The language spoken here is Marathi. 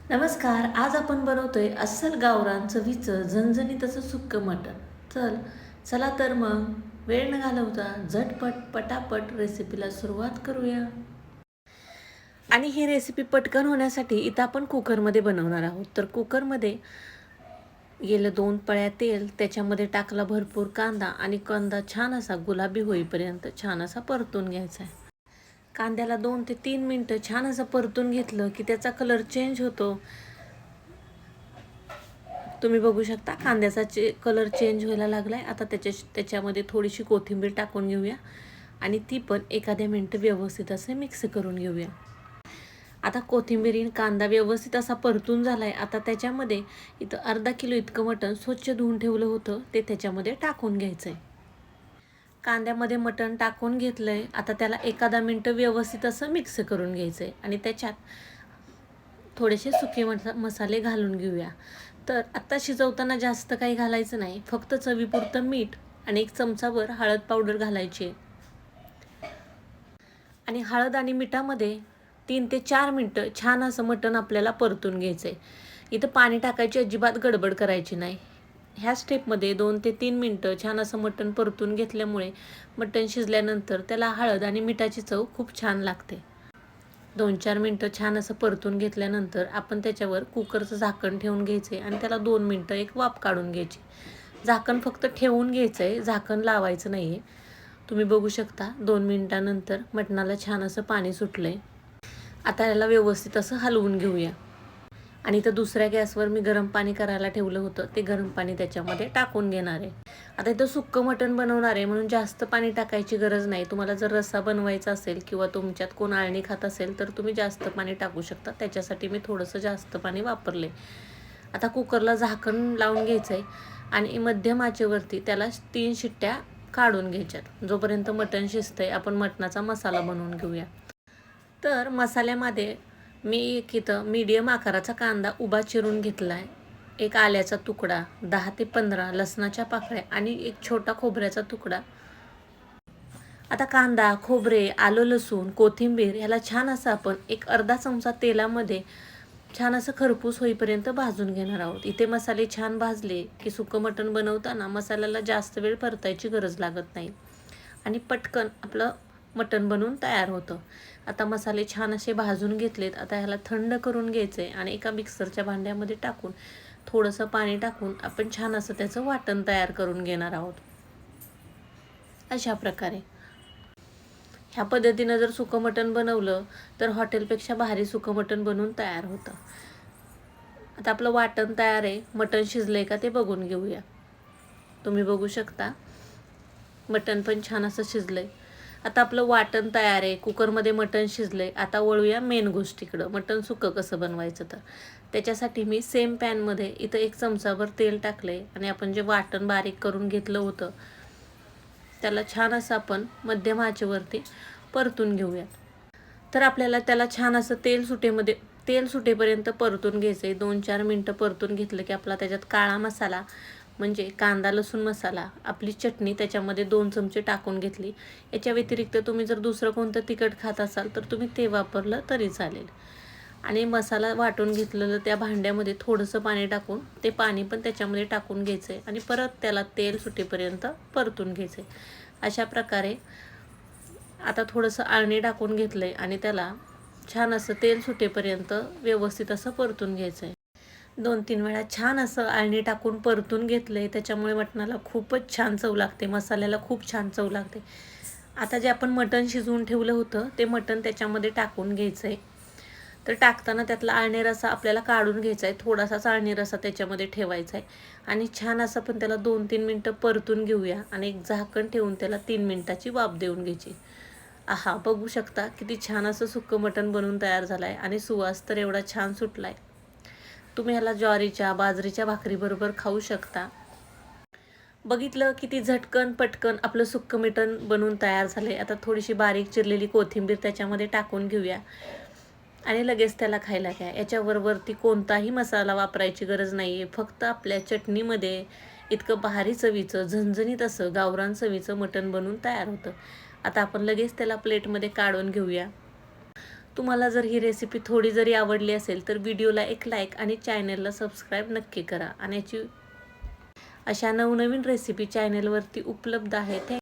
नमस्कार. आज आपण बनवतोय अस्सल गावरान चवीचं झणझणीत असं सुक्कं मटण. चला तर मग वेळ न घालवता झटपट पटापट रेसिपीला सुरुवात करूया. आणि ही रेसिपी पटकन होण्यासाठी इथं आपण कुकरमध्ये बनवणार आहोत. तर कुकरमध्ये गेलं 2 पळ्या तेल, त्याच्यामध्ये टाकला भरपूर कांदा आणि कांदा छान असा गुलाबी होईपर्यंत छान असा परतून घ्यायचा आहे. कांद्याला 2 ते 3 मिनटं छान असं परतून घेतलं की त्याचा कलर चेंज होतो. तुम्ही बघू शकता कांद्याचा कलर चेंज व्हायला लागलाय. आता त्याच्यामध्ये थोडीशी कोथिंबीर टाकून घेऊया आणि ती पण एखाद्या मिनिट व्यवस्थित असे मिक्स करून घेऊया. आता कोथिंबीर कांदा व्यवस्थित असा परतून झालाय. आता त्याच्यामध्ये इथं अर्धा किलो इतकं मटण स्वच्छ धुवून ठेवलं होतं ते त्याच्यामध्ये टाकून घ्यायचंय. कांद्यामध्ये मटण टाकून घेतलंय. आता त्याला एखादा मिनिट व्यवस्थित असं मिक्स करून घ्यायचंय आणि त्याच्यात थोडेसे सुके मसाले घालून घेऊया. तर आत्ता शिजवताना जास्त काही घालायचं नाही, फक्त चवीपुरतं मीठ आणि 1 चमचाभर हळद पावडर घालायची आणि हळद आणि मिठामध्ये 3 ते 4 मिनटं छान असं मटण आपल्याला परतून घ्यायचं आहे. इथं पाणी टाकायची अजिबात गडबड करायची नाही. ह्या स्टेपमध्ये 2 ते 3 मिनटं छान असं मटण परतून घेतल्यामुळे मटण शिजल्यानंतर त्याला हळद आणि मिठाची चव खूप छान लागते. 2-4 मिनटं छान असं परतून घेतल्यानंतर आपण त्याच्यावर कुकरचं झाकण ठेवून घ्यायचे आणि त्याला 2 मिनटं एक वाफ काढून घ्यायची. झाकण फक्त ठेवून घ्यायचं आहे, झाकण लावायचं नाही आहे. तुम्ही बघू शकता 2 मिनटानंतर मटणाला छान असं पाणी सुटलं आहे. आता याला व्यवस्थित असं हलवून घेऊया आणि इथं दुसऱ्या गॅसवर मी गरम पाणी करायला ठेवलं होतं, ते गरम पाणी त्याच्यामध्ये टाकून घेणार आहे. आता इथं सुक्कं मटण बनवणार आहे म्हणून जास्त पाणी टाकायची गरज नाही. तुम्हाला जर रस्सा बनवायचा असेल किंवा तुमच्यात कोण आळणी खात असेल तर तुम्ही जास्त पाणी टाकू शकता. त्याच्यासाठी मी थोडंसं जास्त पाणी वापरले. आता कुकरला झाकण लावून घ्यायचं आहे आणि मध्यम आचेवरती त्याला 3 शिट्ट्या काढून घ्यायच्यात. जोपर्यंत मटण शिजतंय आपण मटणाचा मसाला बनवून घेऊया. तर मसाल्यामध्ये मी इथं मीडियम आकाराचा कांदा उभा चिरून घेतला आहे. 1 आल्याचा तुकडा, 10 ते 15 लसणाच्या पाकळ्या आणि 1 छोटा खोबऱ्याचा तुकडा. आता कांदा, खोबरे, आलं, लसूण, कोथिंबीर ह्याला छान असं आपण 1 अर्धा चमचा तेलामध्ये छान असं खरपूस होईपर्यंत भाजून घेणार आहोत. इथे मसाले छान भाजले की सुकं मटण बनवताना मसाल्याला जास्त वेळ परतायची गरज लागत नाही आणि पटकन आपलं मटण बनवून तयार होतं. आता मसाले छान असे भाजून घेतलेत. आता ह्याला थंड करून घ्यायचं आहे आणि एका मिक्सरच्या भांड्यामध्ये टाकून थोडंसं पाणी टाकून आपण छान असं त्याचं वाटण तयार करून घेणार आहोत. अशा प्रकारे ह्या पद्धतीनं जर सुकं मटण बनवलं तर हॉटेलपेक्षा भारी सुकं मटण बनवून तयार होतं. आता आपलं वाटण तयार आहे. मटण शिजलंय का ते बघून घेऊया. तुम्ही बघू शकता मटण पण छान असं शिजलंय. आता आपलं वाटण तयार आहे. कुकरमध्ये मटण शिजलंय. आता वळूया मेन गोष्टीकडं, मटण सुकं कसं बनवायचं. तर त्याच्यासाठी मी सेम पॅनमध्ये इथं 1 चमचाभर तेल टाकले आणि आपण जे वाटण बारीक करून घेतलं होतं त्याला छान असं आपण मध्यम आचेवरती परतून घेऊया. तर आपल्याला त्याला छान असं तेल सुटेपर्यंत परतून घ्यायचं आहे. 2-4 मिनटं परतून घेतलं की आपला त्याच्यात काळा मसाला म्हणजे कांदा लसूण मसाला, आपली चटणी त्याच्यामध्ये 2 चमचे टाकून घेतली. याच्या व्यतिरिक्त तुम्ही जर दुसरं कोणतं तिखट खात असाल तर तुम्ही ते वापरलं तरी चालेल. आणि मसाला वाटून घेतलेलं त्या भांड्यामध्ये थोडंसं पाणी टाकून ते पाणी पण त्याच्यामध्ये टाकून घ्यायचं आहे आणि परत त्याला तेल सुटेपर्यंत परतून घ्यायचं आहे. अशा प्रकारे आता थोडंसं आळणी टाकून घेतलं आहे आणि त्याला छान असं तेल सुटेपर्यंत व्यवस्थित असं परतून घ्यायचं आहे. 2-3 वेळा छान असं आळणी टाकून परतून घेतलं आहे. त्याच्यामुळे मटणाला खूपच छान चव लागते, मसाल्याला खूप छान चव लागते. आता जे आपण मटण शिजवून ठेवलं होतं ते मटण त्याच्यामध्ये टाकून घ्यायचं आहे. तर टाकताना त्यातला आळणी रस्सा आपल्याला काढून घ्यायचा आहे. थोडासाच आळणी रस्सा त्याच्यामध्ये ठेवायचा आहे आणि छान असं पण त्याला 2-3 मिनटं परतून घेऊया आणि 1 झाकण ठेवून त्याला 3 मिनिटाची वाफ देऊन घ्यायची. आहा, बघू शकता किती छान असं सुक्कं मटण बनवून तयार झालं आहे आणि सुवास तर एवढा छान सुटला आहे. तुम्ही ह्याला ज्वारीच्या बाजरीच्या भाकरीबरोबर खाऊ शकता. बघितलं किती झटकन पटकन आपलं सुक्कं मटण बनवून तयार झालं आहे. आता थोडीशी बारीक चिरलेली कोथिंबीर त्याच्यामध्ये टाकून घेऊया आणि लगेच त्याला खायला घ्या. याच्यावरती कोणताही मसाला वापरायची गरज नाही आहे. फक्त आपल्या चटणीमध्ये इतकं भारी चवीचं झणझणीत असं गावरान चवीचं मटण बनवून तयार होतं. आता आपण लगेच त्याला प्लेटमध्ये काढून घेऊया. तुम्हाला जर ही रेसिपी थोडी जरी आवडली असेल तर व्हिडिओला एक लाईक आणि चॅनलला सबस्क्राईब नक्की करा. आणि अशा नवनवीन रेसिपी चॅनलवरती उपलब्ध आहेत.